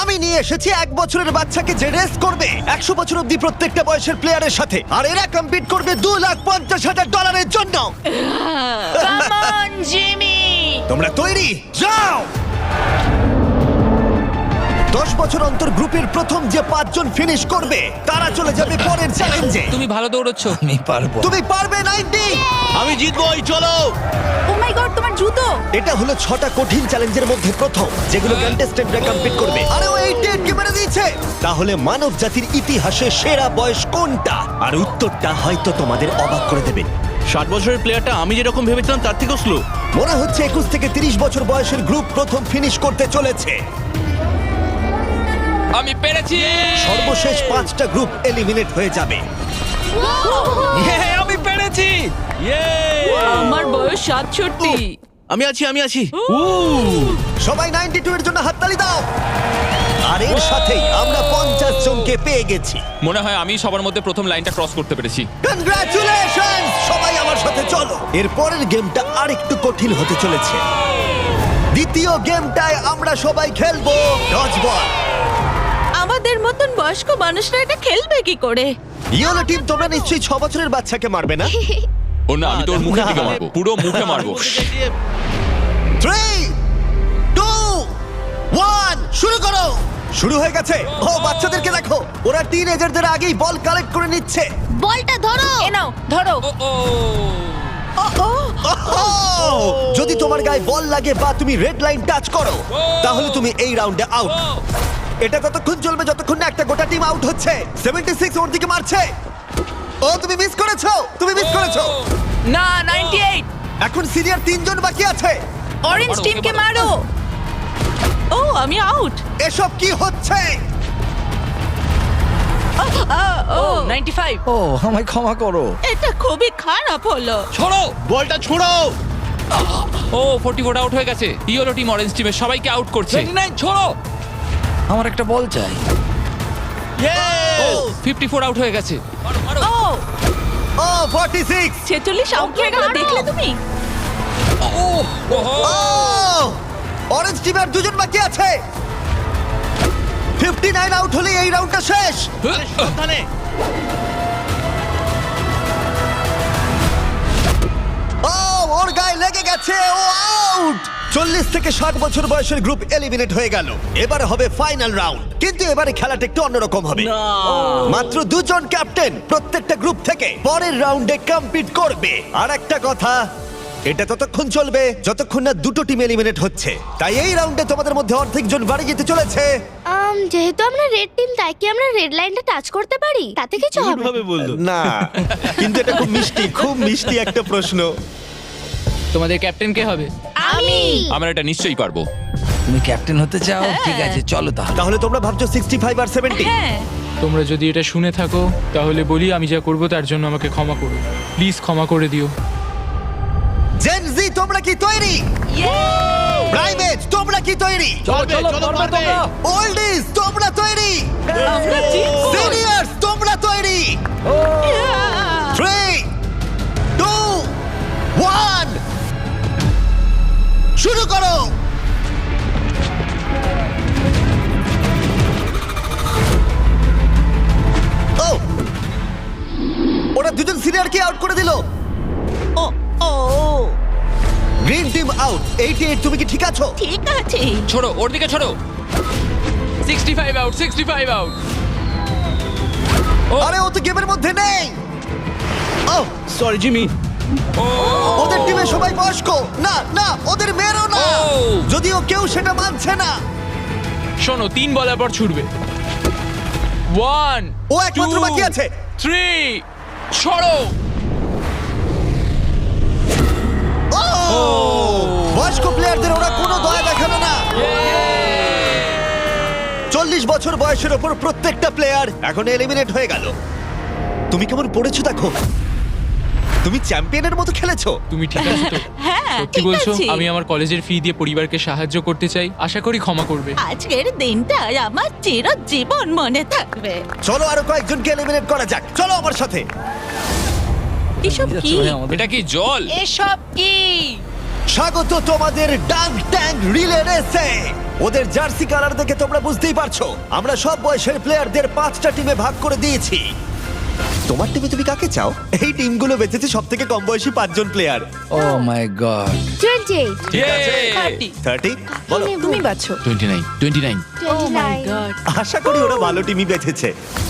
আমি নিয়ে এসেছি 1 বছরের বাচ্চাকে যে রেস করবে 100 বছর অব্দি প্রত্যেকটা বয়সের প্লেয়ারের সাথে, আর এরা কম্পিট করবে $250,000 জন্য। Come on Jimmy. তোমরা তৈরি? যাও। 10 বছর অন্তর গ্রুপের প্রথম যে 5 জন ফিনিশ করবে তারা চলে যাবে পরের চ্যালেঞ্জে। তুমি ভালো দৌড়চ্ছ। আমি পারবো। তুমি পারবে 90। আমি জিতবই, চলো। ও মাই গড, তোমার জুতো। এটা হলো 6টা কঠিন চ্যালেঞ্জের মধ্যে প্রথম, যেগুলো কন্টেস্টেন্টরা কমপ্লিট করবে। আরে ও 88 কে মেরে দিয়েছে। তাহলে মানব জাতির ইতিহাসে সেরা বয়স কোনটা? আর উত্তরটা হয়তো তোমাদের অবাক করে দেবে। 60 বছরের প্লেয়ারটা আমি যেরকম ভেবেছিলাম তার থেকেও স্লো। মনে হচ্ছে 21 থেকে 30 বছর বয়সের গ্রুপ প্রথম ফিনিশ করতে চলেছে। আমি পেরেছি। সর্বশেষ 5টা গ্রুপ এলিমিনেট হয়ে যাবে। আমি পেরেছি। আমার বয়স 67। আমি আছি। সবাই 92 এর জন্য হাততালি দাও। আর এর সাথেই আমরা 50 জনকে পেয়ে গেছি। মনে হয় আমি সবার মধ্যে প্রথম লাইনটা ক্রস করতে পেরেছি। কনগ্রাচুলেশনস! সবাই আমার সাথে চলো। এর পরের গেমটা আরেকটু কঠিন হতে চলেছে। দ্বিতীয় গেমটায় আমরা সবাই খেলবো ডজ বল। আমাদের মতন বয়স্ক মানুষরা এটা খেলবে কি করে? ইয়েলো টিম, তোমরা নিশ্চয়ই 6 বছরের বাচ্চাকে মারবে না? ও না, আমি তোর মুখের দিকে না। মারবো, পুরো মুখে মারবো। 3 2 1 শুরু করো। শুরু হয়ে গেছে। ও বাচ্চাদেরকে দেখো, ওরা টিনেজারদের আগেই বল কালেক্ট করে নিচ্ছে। বলটা ধরো। এ নাও, ধরো। ও ওহ! যদি তোমার গায়ে বল লাগে বা তুমি রেড লাইন টাচ করো, তাহলে তুমি এই রাউন্ডে আউট। এটা ততক্ষণ চলবে যতক্ষণ না একটা গোটা টিম আউট হচ্ছে। 76 ওর দিকে মারছে। ও তুমি মিস করেছো, না, 98। এখন সিনিয়র 3 জন বাকি আছে। অরেঞ্জ মারো, টিমকে ওকে মারো। মারো। ও, আমি আউট। এসব কি হচ্ছে? ও 95। ও আমায় ক্ষমা করো। এটা খুবই খারাপ হলো। ছড়ো। বলটা ছোড়ো। ও 44 আউট হয়ে গেছে। ইয়েলো টিম অরেঞ্জ টিমের সবাইকে আউট করছে। 29 ছড়ো। আমার একটা বল চাই। ও 54 আউট হয়ে গেছে। ও ও 46। 46 আউট হয়ে গেল, দেখলে তুমি? ও অরেঞ্জ টিমের 2 জন বাকি আছে। 59 আউট হলে এই রাউন্ডটা শেষ। সাবধানে। ও ওর গায়ে লেগে গেছে, ও আউট। 40 থেকে 60 বছর বয়সের গ্রুপ এলিমিনেট হয়ে গেল। এবারে হবে ফাইনাল রাউন্ড, কিন্তু এবারে খেলাটা একটু অন্যরকম হবে। মাত্র 2 জন ক্যাপ্টেন প্রত্যেকটা গ্রুপ থেকে পরের রাউন্ডে কম্পিট করবে। আর একটা কথা, এটা ততক্ষণ চলবে যতক্ষণ না 2টো টিম এলিমিনেট হচ্ছে। তাই এই রাউন্ডে তোমাদের মধ্যে অর্ধেক জন বাড়ি যেতে চলেছে। যেহেতু আমরা রেড টিম, তাই কি আমরা রেড লাইনটা টাচ করতে পারি? তাতে কিছু হবে না? কিভাবে বললো? না, কিন্তু এটা খুব মিষ্টি একটা প্রশ্ন। তোমাদের ক্যাপ্টেন কে হবে? আমি। আমরা এটা নিশ্চয়ই পারবো। তুমি ক্যাপ্টেন হতে চাও? ঠিক আছে, চলো তাহলে। তাহলে তোমরা ভাবছো 65 আর 70? হ্যাঁ। তোমরা যদি এটা শুনে থাকো তাহলে বলি, আমি যা করব তার জন্য আমাকে ক্ষমা করো, প্লিজ ক্ষমা করে দিও। জেন জি, তোমরা কি তৈরি? প্রাইভেট, তোমরা কি তৈরি? চলো পারবে। ওল্ডিজ, তোমরা তৈরি? আমরা জিতবো। সিনিয়র্স, তোমরা তৈরি? 3 2 1 শুরু করো। ও ওরা 2 জন সিনিয়রকে আউট করে দিল। ও ও গ্রিন টিম আউট। 88, তুমি কি ঠিক আছো? ঠিক আছে। ছোড়ো, ওর দিকে ছোড়ো। 65 আউট, 65 আউট। আরে ও তো গেমের মধ্যে নেই। ও সরি জিমি। ওদের টিমে সবাই বয়স্ক। না না, ওদের মেয়েরও না। ও। যদিও কেউ সেটা মানছে না। শোনো, 3 বলার পর ছুটবে। 1 ও একমাত্র বাকি আছে। 3 ছড়ো। ও বয়স্ক প্লেয়ারদের ওরা কোনো দয়া দেখালো না। 40 বছর বয়সের ওপর প্রত্যেকটা প্লেয়ার এখন এলিমিনেট হয়ে গেল। তুমি কেমন পড়েছো দেখো। তুমি চ্যাম্পিয়নের মতো খেলেছো। তুমি ঠিক আছো তো? হ্যাঁ, সত্যি ঠিক বলছো? আছি। আমি আমার কলেজের ফি দিয়ে পরিবারকে সাহায্য করতে চাই, আশা করি ক্ষমা করবে। আজকের দিনটা আমার চিরজীবন মনে থাকবে। চলো আরো কয়েকজনকে এলিমিনেট করা যাক। চলো আমার সাথে। এসব কি? এটা কি জল? এসব কি? স্বাগত তোমাদের ডাঙ্ক ট্যাঙ্ক রিলে রেসে। ওদের জার্সি কালার দেখে তোমরা বুঝতেই পারছো আমরা সব বয়সের প্লেয়ারদের 5টা টিমে ভাগ করে দিয়েছি। তোমার টিমে তুমি কাকে চাও? এই টিমগুলো বেঁচেছে সব থেকে কম বয়সী 5 জন প্লেয়ার। ও মাই গড। 28, Yay! 30 বলো। তুমি বাছো 29 29 29। আশা করি ওরা ভালো টিমই বেঁচেছে।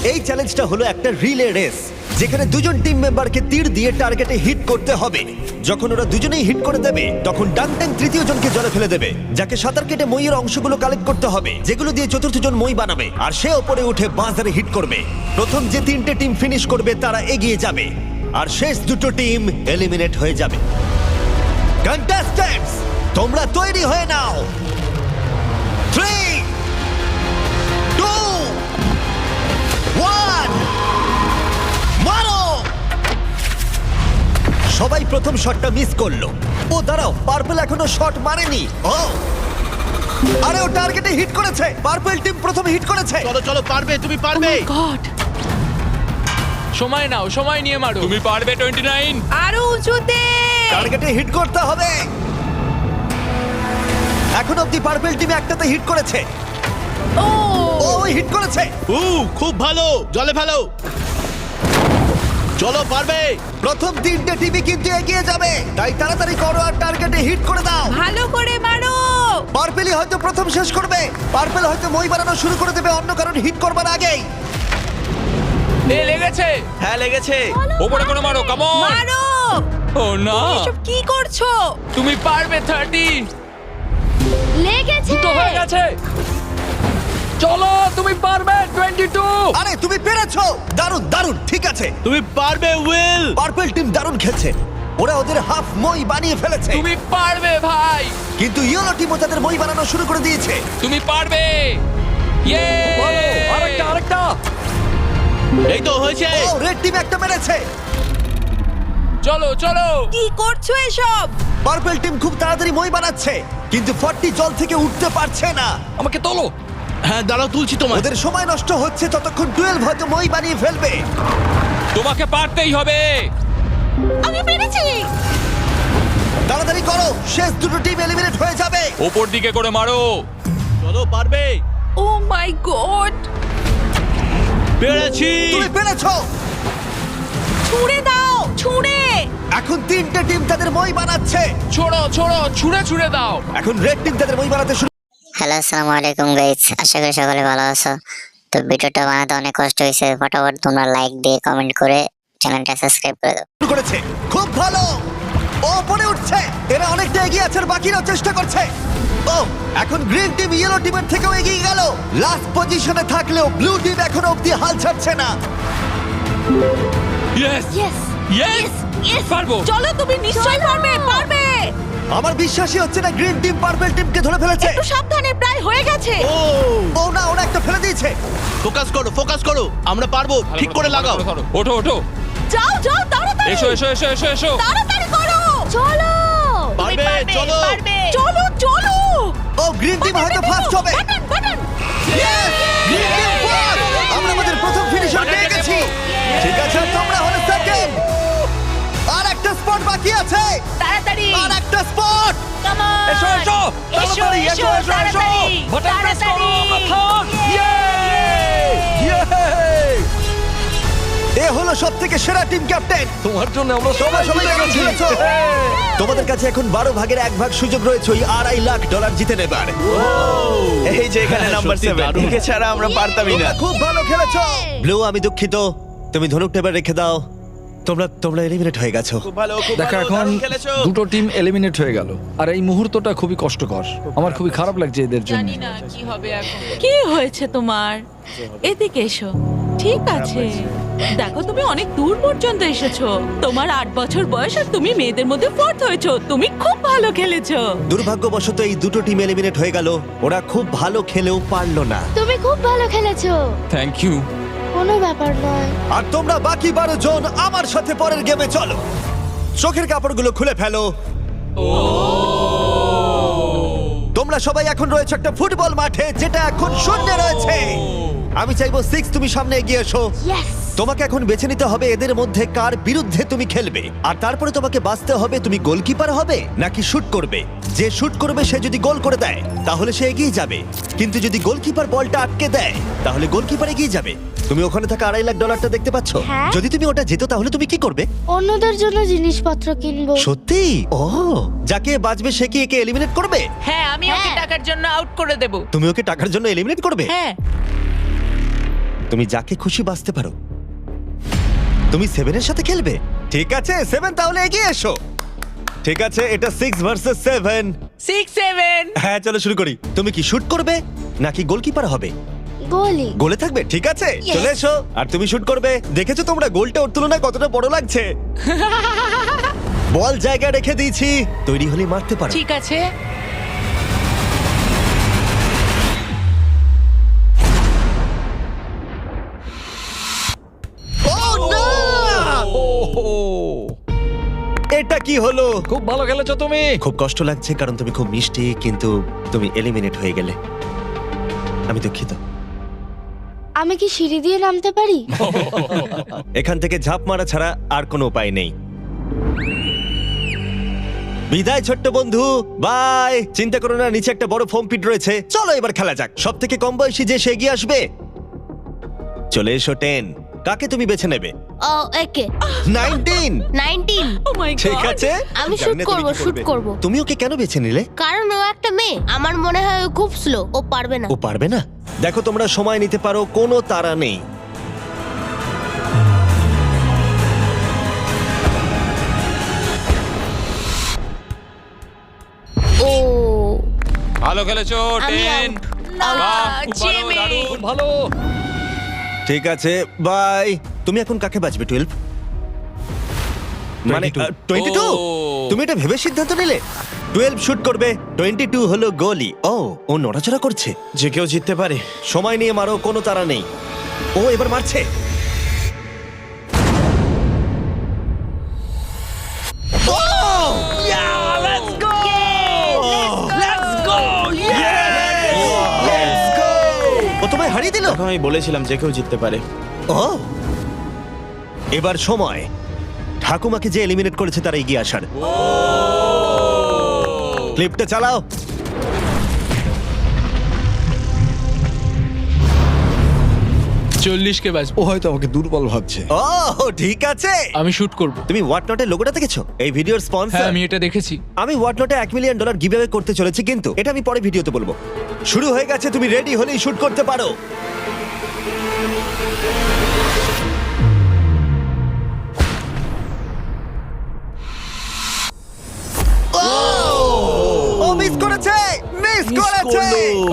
এই চ্যালেঞ্জটা হলো একটা রিলে রেস, যেখানে দুজন টিম মেম্বারকে তীর দিয়ে টার্গেটে হিট করতে হবে। যখন ওরা দুজনেই হিট করে দেবে তখন ডাংটাং তৃতীয় জনকে জলে ফেলে দেবে, যাকে সাঁতার কেটে মইয়ের অংশগুলো কালেক্ট করতে হবে, যেগুলো দিয়ে চতুর্থ জন মই বানাবে, আর সে ওপরে উঠে বাজারে হিট করবে। প্রথম যে 3টে টিম ফিনিশ করবে তারা এগিয়ে যাবে, আর শেষ দুটো টিম এলিমিনেট হয়ে যাবে। কন্টেস্ট্যান্টস, তোমরা তৈরি হয়ে নাও। 3 2 1 মারো! সবাই প্রথম শটটা মিস করলো। ও দাঁড়াও, পার্পল এখনো শট মারেনি। ও আরে ও টার্গেটে হিট করেছে। পার্পল টিম প্রথমে হিট করেছে। চলো চলো, পারবে, তুমি পারবে। গড, সময় নাও, সময় নিয়ে মারো। তুমি পারবে 29। আরো উঁচুতে। টার্গেটে হিট করতে হবে। এখন অব্দি পার্পল টিম একটাতে হিট করেছে। ও ও হিট করেছে। খুব ভালো, জলে ফেলো। চলো, পারবে। প্রথম 3টে টিমই কিন্তু এগিয়ে যাবে, তাই তাড়াতাড়ি করো আর টার্গেটে হিট করে দাও। ভালো করে মারো। পার্পেলই হয়তো প্রথম শেষ করবে। পার্পেল হয়তো মই বানানো শুরু করে দেবে অন্য কারণ হিট করবার আগেই। এ লেগেছে। হ্যাঁ, লেগেছে। ওপরে করে মারো, কাম অন। মারো। ও না, এসব কি করছো? তুমি পারবে 30। লেগেছে। দুটো হয়ে গেছে। চলো, তুমি পারবে 22। আরে তুমি পেরেছো, দারুণ দারুণ। ঠিক আছে, তুমি পারবে, উইল। পার্পল টিম দারুণ খেলছে। ওরা ওদের হাফ মই বানিয়ে ফেলেছে, তুমি পারবে ভাই। কিন্তু ইয়েলো টিমও তাদের মই বানানো শুরু করে দিয়েছে। তুমি পারবে। ইয়ে! আরেকটা। এই তো হয়েছে। ও রেড টিম একটা মেরেছে। চলো চলো। কি করছো এসব? পার্পল টিম খুব তাড়াতাড়ি মই বানাচ্ছে, কিন্তু 40 জল থেকে উঠতে পারছে না। আমাকে তোলো। হ্যাঁ, দাঁড়াও, তুলছি তোমার। ওদের সময় নষ্ট হচ্ছে, ততক্ষণ 12 হয়তো মই বানিয়ে ফেলবে। তোমাকে পারতেই হবে। আমি পেরেছি। তাড়াতাড়ি করো, শেষ দুটো টিম এলিমিনেট হয়ে যাবে। ওপর দিকে করে মারো। চলো, পারবে। ও মাই গড, পেরেছি। তুমি পেরেছো। ছুঁড়ে দাও, ছুঁড়ে। এখন 3টে টিম তাদের মই বানাচ্ছে। ছোড়ো ছোড়ো, ছুঁড়ে ছুঁড়ে দাও। এখন রেড টিম তাদের মই বানাতে শুরু হ্যালো, আসসালামু আলাইকুম গাইস, আশা করি সকলে ভালো আছো। তো ভিডিওটা বানাতে অনেক কষ্ট হয়েছে, ফটাফট তোমরা লাইক দিয়ে কমেন্ট করে চ্যানেলটা সাবস্ক্রাইব করে দাও। করেছে। খুব ভালো, ও উপরে উঠছে। এরা অনেকটা এগিয়ে আছে, আর বাকিরাও চেষ্টা করছে। ও এখন গ্রিন টিম ইয়েলো টিমের থেকেও এগিয়ে গেল। লাস্ট পজিশনে থাকলেও ব্লু টিম এখনো অব্দি হাল ছাড়ছে না। ইয়েস ইয়েস ইয়েস ইয়েস, পারবো। চলো, তুমি নিশ্চয়ই পারবে, পারবে। আমার বিশ্বাসই হচ্ছে না গ্রিন টিম পার্পল টিমকে ধরে ফেলেছে। একটু সাবধানে, প্রায় হয়ে গেছে। ও না, ওরা একটা ফেলে দিয়েছে। ফোকাস করো, ফোকাস করো। আমরা পারবো, ঠিক করে লাগাও। ওঠো ওঠো। যাও যাও, তাড়াতাড়ি। এসো এসো এসো এসো এসো। তাড়াতাড়ি করো। চলো। তুমি পারবে, চলো। পারবে। চলো চলো। ও গ্রিন টিম হয়তো ফার্স্ট হবে। Button button. Yes! Green team first! আমরা আমাদের প্রথম ফিনিশার পেয়ে গেছি। ঠিক আছে, তোমরা হলে সেকেন্ড। আর একটা স্পট বাকি আছে। তাড়াতাড়ি। আর একটা স্পট। Come on. এসো এসো, তাড়াতাড়ি এসো এসো এসো। বাটন প্রেস করো, মাখন। এ হলো সবথেকে সেরা টিম ক্যাপ্টেন। তোমার জন্য আমরা তোমরা সবাই কেমন খেলেছো? তোমাদের কাছে এখন 12 ভাগের 1 ভাগ সুযোগ রয়েছে ওই $2.5 লাখ জিতে নেবার। এই যে এখানে নাম্বার 7, একে ছাড়া আমরা পারতামই না। তোমরা খুব ভালো খেলেছো। ব্লু, আমি দুঃখিত, তুমি ধনুকটা এবার রেখে দাও। তোমরা এলিমিনেট হয়ে গেছো। খুব ভালো, খুব দেখো, ভালো, এখন দারুণ খেলেছো। দুটো টিম এলিমিনেট হয়ে গেল, আর এই মুহূর্তটা খুবই কষ্টকর। আমার খুবই খারাপ লাগছে এদের জন্য। জানি না কি হবে এখন। কি হয়েছে তোমার? এদিকে এসো। ঠিক আছে, দেখো তুমি অনেক দূর পর্যন্ত এসেছো। তোমার 8 বছর বয়স আর তুমি মেয়েদের মধ্যে ফোর্থ হয়েছো। তুমি খুব ভালো খেলেছো। দুর্ভাগ্যবশত এই দুটো টিম এলিমিনেট হয়ে গেল। ওরা খুব ভালো খেলেও পারলো না। তুমি খুব ভালো খেলেছো। Thank you. কোনো ব্যাপার নয়। আর তোমরা বাকি 12 জন আমার সাথে পরের গেমে চলো। চোখের কাপড়গুলো খুলে ফেলো। তোমরা সবাই এখন রয়েছে একটা ফুটবল মাঠে যেটা এখন শূন্য রয়েছে। আমি চাইবো 6 তুমি সামনে এগিয়ে এসো। ইয়েস। তোমাকে এখন বেছে নিতে হবে এদের মধ্যে কার বিরুদ্ধে তুমি খেলবে, আর তারপরে তোমাকে বাঁচতে হবে তুমি গোলকিপার হবে নাকি শুট করবে। যে শুট করবে সে যদি গোল করে দেয় তাহলে সে এগিয়ে যাবে, কিন্তু যদি গোলকিপার বলটা আটকে দেয় তাহলে গোলকিপার এগিয়ে যাবে। তুমি ওখানে থাকা $2.5 লাখ দেখতে পাচ্ছ? হ্যাঁ। যদি তুমি ওটা যেত তাহলে তুমি কি করবে? অন্যদের জন্য জিনিসপত্র কিনবো। সত্যি? ও, যাকে বাঁচবে সে কি একে এলিমিনেট করবে? হ্যাঁ, আমি ওকে হ্যাঁ। টাকার জন্য আউট করে দেব। তুমি ওকে টাকার জন্য এলিমিনেট করবে? হ্যাঁ। তুমি যাকে খুশি বাঁচতে পারো। তুমি 7 এর সাথে খেলবে? ঠিক আছে 7, তাহলে এগিয়ে এসো। ঠিক আছে, এটা 6 ভার্সেস 7। 6-7। হ্যাঁ, চলো শুরু করি। তুমি কি শুট করবে নাকি গোলকিপার হবে? গোলি। গোলে থাকবে? ঠিক আছে, চলে এসো। আর তুমি শুট করবে। দেখেছো তোমরা গোলটা ওর তুলনায় কতটা বড় লাগছে? বল জায়গায় রেখে দিয়েছি, তৈরি হলে মারতে পারো। ঠিক আছে। Oh, no! এটা কি হলো? খুব ভালো খেলেছো তুমি। খুব কষ্ট লাগছে কারণ তুমি খুব মিষ্টি, কিন্তু তুমি এলিমিনেট হয়ে গেলে। আমি দুঃখিত। আমি কি সিঁড়ি দিয়ে নামতে পারি? এখান থেকে ঝাঁপ মারা ছাড়া আর কোনো উপায় নেই। বিদায় ছোট্ট বন্ধু, বাই। চিন্তা করো না, নিচে একটা বড় ফোম পিট রয়েছে। চলো এবার খেলা যাক। সব থেকে কম বয়সী যে সে এগিয়ে আসবে। চলে এসো 10। কাকে তুমি বেছে নেবে? ও, একে। 19। 19। ও মাই গড। ঠিক আছে, আমি জানি শুট না তুমি করব, কি শুট করবে। করব। তুমি ওকে কেন বেছে নিলে? কারণ ও একটা মেয়ে। আমার মনে হয় ও খুব স্লো, ও পারবে না। ও পারবে না? দেখো, তোমরা সময় নিতে পারো, কোনো তাড়া নেই। ও, ভালো খেলেছো আমি 10। out। বাহ, খুব ভালো, জিমি। দারুণ। ভালো। ঠিক আছে, বাই। তুমি এখন কাকে বাঁচবে? 12? মানে 22? ও। তুমি এটা ভেবে সিদ্ধান্ত নিলে? 12 শুট করবে, 22 হলো গোলি। ও নড়াচড়া করছে। যে কেউ জিততে পারে। সময় নিয়ে মারো, কোনো তাড়া নেই। ও এবার মারছে। ও তোমায় হারিয়ে দিল। তখন আমি বলেছিলাম যে কেউ জিততে পারে। ও, এবার সময় ঠাকুমাকে যে এলিমিনেট করেছে তারা এগিয়ে আসার। ক্লিপটা চালাও। কে বাজবো। ও হয়তো আমাকে দুর্বল ভাবছে। ও ঠিক আছে। আমি শুট করব। তুমি হোয়াট নটের লোগোটা দেখেছো? এই ভিডিওর হ্যাঁ, স্পন্সর। আমি এটা দেখেছি। আমি হোয়াট নটে $1 মিলিয়ন গিভঅ্যাওয়ে করতে চলেছি, কিন্তু এটা আমি পরে ভিডিওতে বলবো। শুরু হয়ে গেছে, তুমি রেডি হলেই শুট করতে পারো। ও মিস করেছে, মিস করেছে।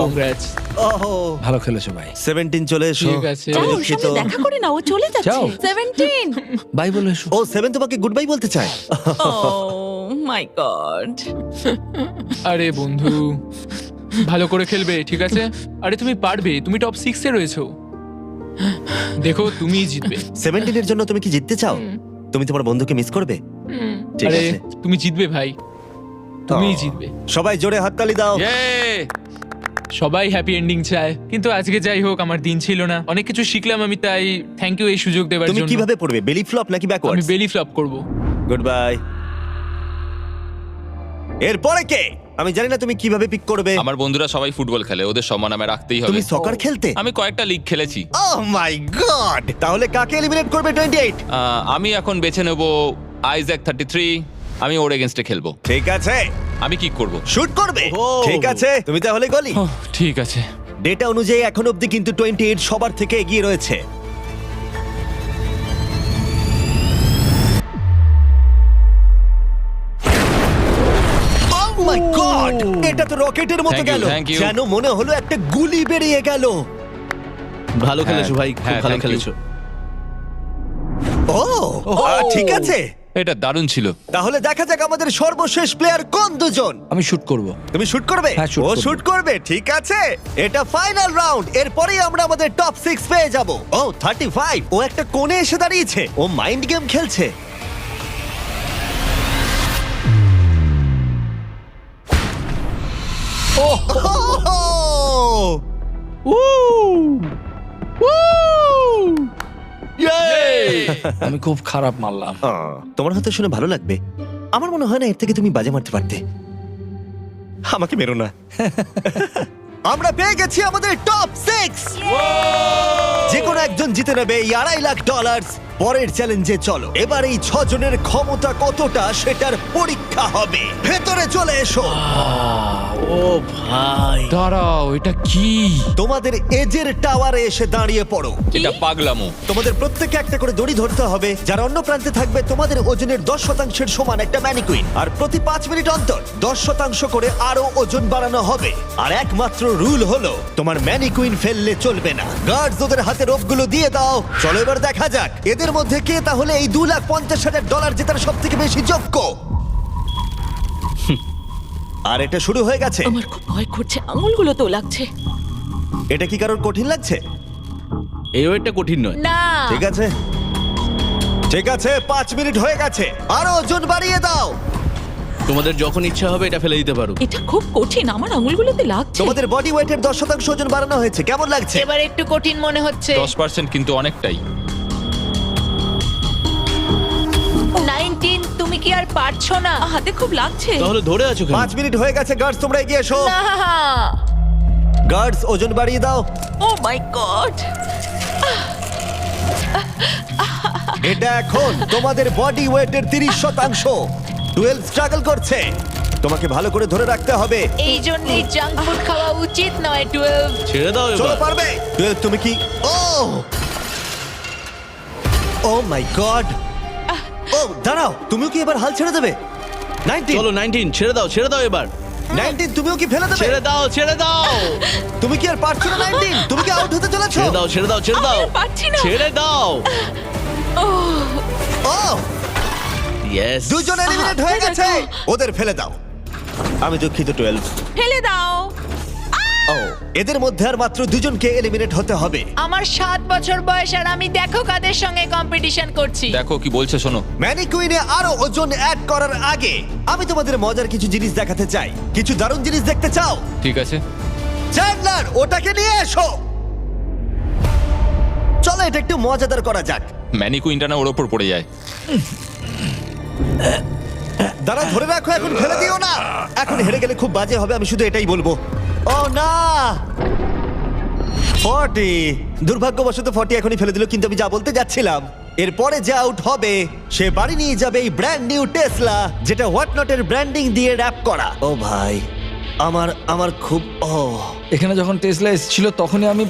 কংগ্রাটস। ওহো, ভালো খেলেছো ভাই। 17 চলে এসো। ঠিক আছে। আমি ওর দুঃখিত। সাথে দেখা করে না, ও চলে যাচ্ছে। যাও। 17। বাই বলে এসো। ও 7 তোমাকে গুড বাই বলতে চায়। ও মাই গড। আরে বন্ধু, ভালো করে খেলবে, ঠিক আছে? আরে তুমি পারবে, তুমি টপ 6 এ রয়েছো। দেখো, তুমিই জিতবে। 17 এর জন্য তুমি কি জিততে চাও? তুমি তোমার বন্ধুকে মিস করবে? ঠিক আরে আছে। তুমি জিতবে ভাই, তুমিই ও। জিতবে। সবাই জোরে হাততালি দাও। Yay! সবাই হ্যাপি এন্ডিং চায়, কিন্তু আজকে যাই হোক, আমার দিন ছিল না। অনেক কিছু শিখলাম আমি, তাই থ্যাংক ইউ এই সুযোগ দেওয়ার তুমি জন্য। কিভাবে পড়বে? বেলি ফ্লপ নাকি আমি ব্যাকওয়ার্ডস? বেলি ফ্লপ করব। Good bye. এরপরে কে? আমি জানি না তুমি কিভাবে পিক করবে। আমার বন্ধুরা সবাই ফুটবল খেলে, ওদের সম্মান আমি রাখতেই হবে। তুমি সকার খেলতে? আমি কয়েকটা লিগ খেলেছি। ওহ মাই গড! তাহলে কাকে এলিমিনেট করবে 28? আমি এখন বেছে নেব আইজ্যাক 33। আমি ওর এগেনস্টে খেলবো। ঠিক আছে, আমি কি করব? শুট করবে। ঠিক আছে, তুমি তাহলে গলি। ঠিক আছে। ডেটা অনুযায়ী এখন অবধি কিন্তু 28 সবার থেকে এগিয়ে রয়েছে। Oh my God! এটা তো রকেটের মতো Thank you, গেল। thank you. যেন মনে হলো একটা গুলি বেরিয়ে গেল। ভালো খেলেছো ভাই, খুব হ্যাঁ, ভালো thank you. খেলেছো। ঠিক আছে, এটা দারুণ ছিল। তাহলে দেখা যাক আমাদের সর্বশেষ প্লেয়ার কোন দুজন। আমি শুট করব। তুমি শুট করবে? হ্যাঁ, shoot ও করবো। শুট করবে, ঠিক আছে। এটা ফাইনাল রাউন্ড, এরপরেই আমরা আমাদের টপ 6 পেয়ে যাব। ও 35, ও একটা কোণে এসে দাঁড়িয়েছে, ও মাইন্ড গেম খেলছে। ও আমি খুব খারাপ মারলাম। তোমার হয়তো শুনে ভালো লাগবে, আমার মনে হয় না এর থেকে তুমি বাজে মারতে পারতে। আমাকে মেরো না। আমরা পেয়ে গেছি আমাদের টপ 6। যে কোনো একজন জিতে নেবে এই $2.5 লাখ। পরের চ্যালেঞ্জে চলো, এবার এই 6 জনের ক্ষমতা কতটা সেটার পরীক্ষা হবে। ভেতরে চলে এসো। ও ভাই, দাঁড়াও, এটা কি? তোমাদের এজের টাওয়ারে এসে দাঁড়িয়ে পড়ো। এটা পাগলামো। তোমাদের প্রত্যেককে একটা করে দড়ি ধরতে হবে, যার অন্য প্রান্তে থাকবে তোমাদের ওজনের 10%-এর সমান একটা ম্যানিকুইন। আর প্রতি 5 মিনিট অন্তর 10% করে আরো ওজন বাড়ানো হবে। আর একমাত্র রুল হলো তোমার ম্যানিকুইন ফেললে চলবে না। গার্ডস ওদের হাতে রোপগুলো দিয়ে দাও। চলো এবার দেখা যাক এদের মধ্যে কে তাহলে এই $2,50,000 জেতার সব থেকে বেশি যোগ্য। আর এটা শুরু হয়ে গেছে। আমার খুব ভয় করছে, আঙুলগুলো তো লাগছে। এটা কি কারোর কঠিন লাগছে? এই ওয়েটটা কঠিন নয়। না, ঠিক আছে, ঠিক আছে, 5 মিনিট হয়ে গেছে। আরো ওজন বাড়িয়ে দাও। তোমাদের যখন ইচ্ছা হবে এটা ফেলে দিতে পারো। এটা খুব কঠিন, আমার আঙুলগুলোতে লাগছে। তোমাদের বডি ওয়েটের 10% ওজন বাড়ানো হয়েছে, কেমন লাগছে? এবার একটু কঠিন মনে হচ্ছে। 10% কিন্তু অনেকটাই। 19, তুমি কি আর পারছো না? হাতে খুব লাগছে। তাহলে ধরে আছো কেন? 5 মিনিট হয়ে গেছে। গার্ডস তোমরা এগিয়ে এসো। না, গার্ডস ওজন বাড়িয়ে দাও। ও মাই গড, এটা এখন তোমাদের বডি ওয়েটের 30%। 12 স্ট্রাগল করছে, তোমাকে ভালো করে ধরে রাখতে হবে। এই জন্যই জাঙ্ক ফুড খাওয়া উচিত নয়। 12। ছেড়ে দাও চলো এবার। পারবে। 12 তুমি কি? ও মাই গড। ও দাঁড়াও, তুমিও কি এবার হাল ছেড়ে দেবে? 19 চলো 19, ছেড়ে দাও, ছেড়ে দাও এবার। 19 তুমিও কি ফেলে দেবে? ছেড়ে দাও, ছেড়ে দাও, তুমি কি আর পারছো না? 19 তুমি কি আউট হতে চলেছো? ছেড়ে দাও, ছেড়ে দাও, ছেড়ে দাও, আমি আর পারছি না। ছেড়ে দাও। ও ইয়েস। দুজন এলিমিনেট হয়ে গেছে। ওদের ফেলে দাও। আমি দুঃখিত 12। ফেলে দাও। ও এদের মধ্যে আর মাত্র দুজনকে এলিমিনেট হতে হবে। আমার 7 বছর বয়স আর আমি দেখো কাদের সঙ্গে কম্পিটিশন করছি। দেখো কি বলছে, শোনো। ম্যানিকুইনে আরো ওজন অ্যাড করার আগে আমি তোমাদের মজার কিছু জিনিস দেখাতে চাই। কিছু দারুণ জিনিস দেখতে চাও? ঠিক আছে। চ্যান্ডলার ওটাকে নিয়ে এসো। চলো এটা একটু মজাদার করা যাক। ম্যানিকুইনটা না ওর ওপর পড়ে যায়। দাঁড়া, ধরে রাখো, এখন ফেলে দিও না। এখন হেরে গেলে খুব বাজে হবে, আমি শুধু এটাই বলবো। ও না, 40। দুর্ভাগ্যবশত 40 এখনই ফেলে দিল, কিন্তু আমি যা বলতে যাচ্ছিলাম, এরপরে যে আউট হবে সে বাড়ি নিয়ে যাবে এই ব্র্যান্ড নিউ টেসলা, যেটা হোয়াট নটের ব্র্যান্ডিং দিয়ে র‍্যাপ করা। ও ভাই, আমার খুব এখানে যখন টেসলা এসেছিল তখনই আমি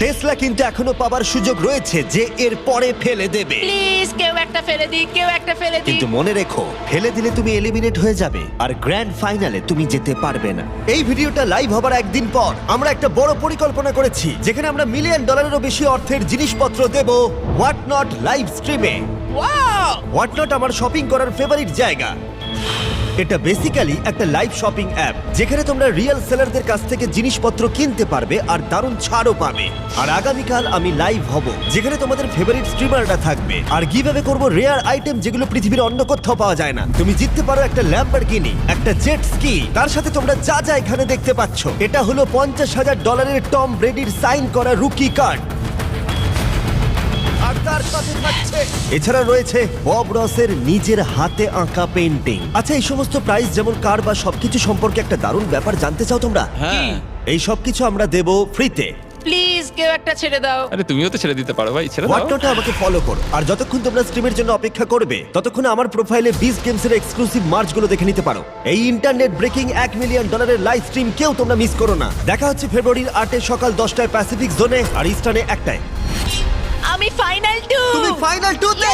টেসলা কিন্তু এখনো পাবার সুযোগ রয়েছে যে এর পরে ফেলে দেবে। প্লিজ কেউ একটা ফেলে দিই, কেউ একটা ফেলে দিই। কিন্তু মনে রেখো, ফেলে দিলে তুমি এলিমিনেট হয়ে যাবে আর গ্র্যান্ড ফাইনালে তুমি যেতে পারবে না। এই ভিডিওটা লাইভ হবার একদিন পর আমরা একটা বড় পরিকল্পনা করেছি, যেখানে আমরা $1 মিলিয়নেরও বেশি অর্থের জিনিসপত্র দেব হোয়াট নট লাইভ স্ট্রিমে। হোয়াট নট আমার শপিং করার ফেভারিট জায়গা। এটা বেসিক্যালি একটা লাইভ শপিং অ্যাপ, যেখানে তোমরা রিয়েল সেলারদের কাছ থেকে জিনিসপত্র কিনতে পারবে আর দারুণ ছাড়ও পাবে। আর আগামীকাল আমি লাইভ হব, যেখানে তোমাদের ফেভারিট স্ট্রিমাররা থাকবে। আর কিভাবে করব রেয়ার আইটেম যেগুলো পৃথিবীর অন্য কোথাও পাওয়া যায় না। তুমি জিততে পারো একটা ল্যাম্বরগিনি, একটা জেট স্কি, তার সাথে তোমরা যা যা এখানে দেখতে পাচ্ছ। এটা হলো $50,000 টম ব্রেডির সাইন করা রুকি কার্ড। আর তার সাথে থাকছে, এছাড়া রয়েছে বব রসের নিজের হাতে আঁকা পেইন্টিং। আচ্ছা, এই সমস্ত প্রাইস যেমন কার বা সবকিছু সম্পর্কে একটা দারুণ ব্যাপার জানতে চাও তোমরা? হ্যাঁ। এই সবকিছু আমরা দেব ফ্রিতে। প্লিজ কেউ একটা ছেড়ে দাও। আরে তুমিও তো ছেড়ে দিতে পারো ভাই, ছেড়ে দাও। হোয়াটনটে আমাকে ফলো করো, আর যতক্ষণ তোমরা স্ট্রিমের জন্য অপেক্ষা করবে ততক্ষণ আমার প্রোফাইলে বিজ গেমস এর এক্সক্লুসিভ মার্চগুলো দেখে নিতে পারো। এই internet breaking $1 million live stream কেউ তোমরা মিস করো না। দেখা হচ্ছে ফেব্রুয়ারির 8 সকাল 10টায় প্যাসিফিক জোনে আর ইস্টার্নে 1টায়। আমি ফাইনাল 2। তুমি ফাইনাল 2 তে?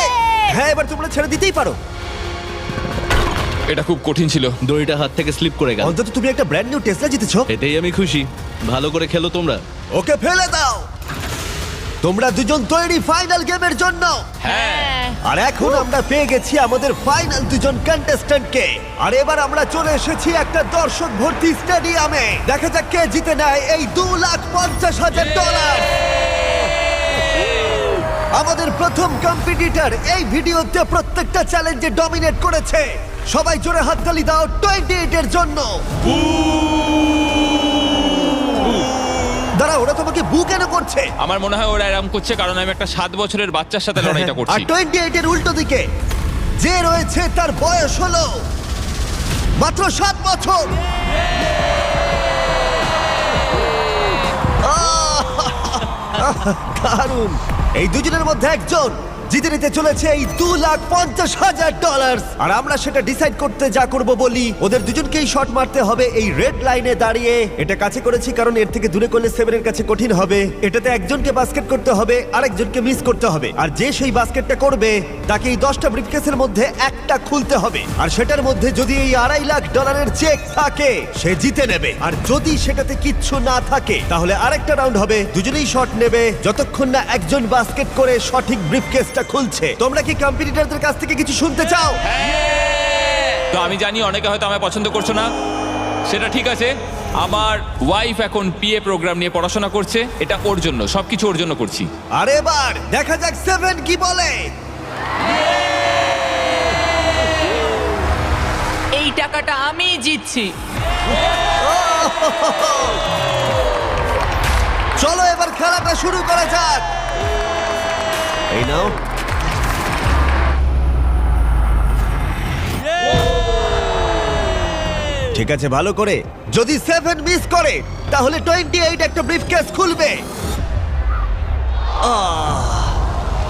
হ্যাঁ, এবার তোমরা ছেড়ে দিতেই পারো। এটা খুব কঠিন ছিল। দড়িটা হাত থেকে স্লিপ করে গেল। অন্তত তুমি একটা ব্র্যান্ড নিউ টেসলা জিতেছো। এতেই আমি খুশি। ভালো করে খেলো তোমরা। ওকে ফেলে দাও। তোমরা দুজন তৈরি ফাইনাল গেমের জন্য? হ্যাঁ। আর এখন আমরা পেয়ে গেছি আমাদের ফাইনাল দুজন কন্টেস্ট্যান্টকে। আর এবার আমরা চলে এসেছি একটা দর্শক ভর্তি স্টেডিয়ামে। দেখা যাক কে জিতে নেয় এই $2,50,000। আমাদের প্রথম কম্পিটিটর এই ভিডিওতে প্রত্যেকটা চ্যালেঞ্জে ডমিনেট করেছে। সবাই জোরে হাততালি দাও 28 এর জন্য। দাঁড়া, ওরা তোমাকে বু কেন করছে? আমার মনে হয় ওরা এরকম করছে কারণ আমি একটা 7 বছরের বাচ্চার সাথে লড়াইটা আর করছি। 28 এর উল্টো দিকে যে রয়েছে তার বয়স হলো মাত্র 7 বছর। দারুণ। এই দুজনের মধ্যে একজন জিতে নিতে চলেছে এই $2,50,000। আর আমরা সেটা ডিসাইড করতে যা করব বলি, ওদের দুজনকেই শট মারতে হবে এই রেড লাইনে দাঁড়িয়ে। এটা কাছে করেছি কারণ এর থেকে দূরে করলে 7 এর কাছে কঠিন হবে। এটাতে একজনকে বাস্কেট করতে হবে, আরেকজনকে মিস করতে হবে। আর যে সেই বাস্কেটটা করবে তাকে এই 10টা ব্রিফকেসের মধ্যে একটা খুলতে হবে। আর সেটার মধ্যে যদি এই $2.5 লাখ চেক থাকে সে জিতে নেবে। আর যদি সেটাতে কিচ্ছু না থাকে তাহলে আরেকটা রাউন্ড হবে, দুজনেই শট নেবে যতক্ষণ না একজন বাস্কেট করে সঠিক ব্রিফকেসটা খুলছে। তোমরা কি কম্পিটিটরদের কাছ থেকে কিছু শুনতে চাও? তো আমি জানি অনেকে হয়তো আমায় পছন্দ করছো না, সেটা ঠিক আছে। আমার ওয়াইফ এখন পিএ প্রোগ্রাম নিয়ে পড়াশোনা করছে, এটা ওর জন্য, সবকিছু ওর জন্য করছি। আর এবার দেখা যাক 7 কি বলে। এই টাকাটা আমি জিতছি। চলো এবার খেলাটা শুরু করা যাক। এই নাও। ঠিক আছে, ভালো করে। যদি 7 মিস করে তাহলে 28 একটা ব্রিফকেস খুলবে।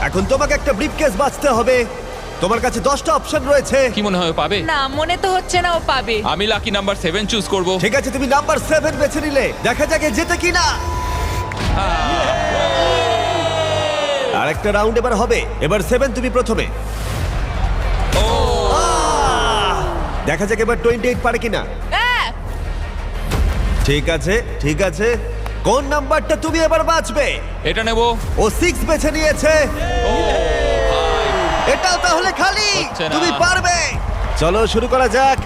এখন তোমাকে একটা ব্রিফকেস বাঁচতে হবে। তোমার কাছে 10টা অপশন রয়েছে। কি মনে হয় ও পাবে? না, মনে তো হচ্ছে না ও পাবে। আমি লাকি নাম্বার 7 চুজ করব। ঠিক আছে, তুমি নাম্বার 7 বেছে নিলে। দেখা যাক এ জেতে কিনা। আরেকটা রাউন্ড এবার হবে। এবার 7 তুমি প্রথমে। দেখা যাক এবার 28 পারে কিনা। ঠিক আছে, ঠিক আছে। কোন নাম্বারটা তুমি এবার বাঁচবে? এটা নেব। ও 6 বেছে নিয়েছে। এটাও তাহলে খালি। হচ্ছে না। তুমি পারবে। চলো শুরু করা যাক।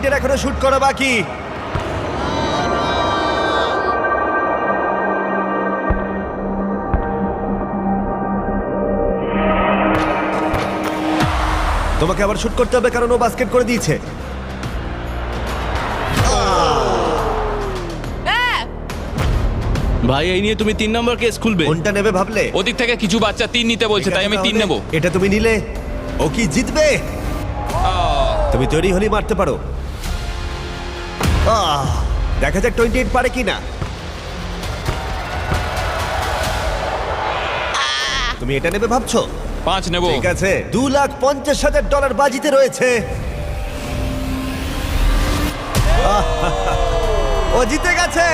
এর এখনো শুট করা বাকি। তোমাকে আবার শুট করতে হবে কারণ ও বাস্কেট করে দিয়েছে। ভাই এই নিয়ে তুমি 3 নম্বর কেস খুলবে? কোনটা নেবে ভাবলে? ওদিক থেকে কিছু বাচ্চা 3 নিতে বলছে, তাই আমি 3 নেব। এটা তুমি নিলে। ও কি জিতবে? তুমি তৈরি হলেই মারতে পারো। দেখা যাক 28 পারে কিনা। তুমি এটা নেবে ভাবছো? 5 নেব। ঠিক আছে, $2,50,000 বাজিতে রয়েছে। ও জিতে গেছে।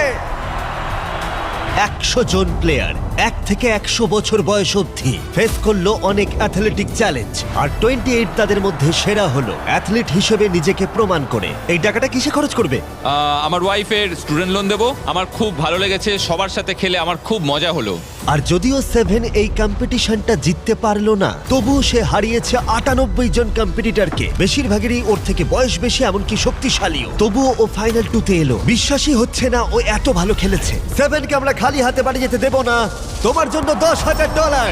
100 জন প্লেয়ার 1 থেকে 100 বছর বয়স অবধি ফেস করলো অনেক অ্যাথলেটিক চ্যালেঞ্জ। আর 28 তাদের মধ্যে সেরা হলো অ্যাথলিট হিসেবে নিজেকে প্রমাণ করে। এই টাকাটা কিসে খরচ করবে? আমার ওয়াইফের স্টুডেন্ট লোন দেব। আমার খুব ভালো লেগেছে, সবার সাথে খেলে আমার খুব মজা হলো। আর যদিও 7 এই কম্পিটিশনটা জিততে পারলো না, তবুও সে হারিয়েছে 98 জন কম্পিটিটরকে। বেশিরভাগেরই ওর থেকে বয়স বেশি, এমনকি শক্তিশালীও। তবুও ও ফাইনাল 2-তে এলো। বিশ্বাসই হচ্ছে না ও এত ভালো খেলেছে। 7কে আমরা খালি হাতে বাড়ি যেতে দেব না। তোমার জন্য $10,000।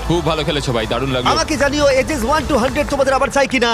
খুব ভালো খেলেছো ভাই, দারুণ লাগলো। আমাকে জানিও এজেস 1 to 100 তোমাদের আবার চাই কিনা।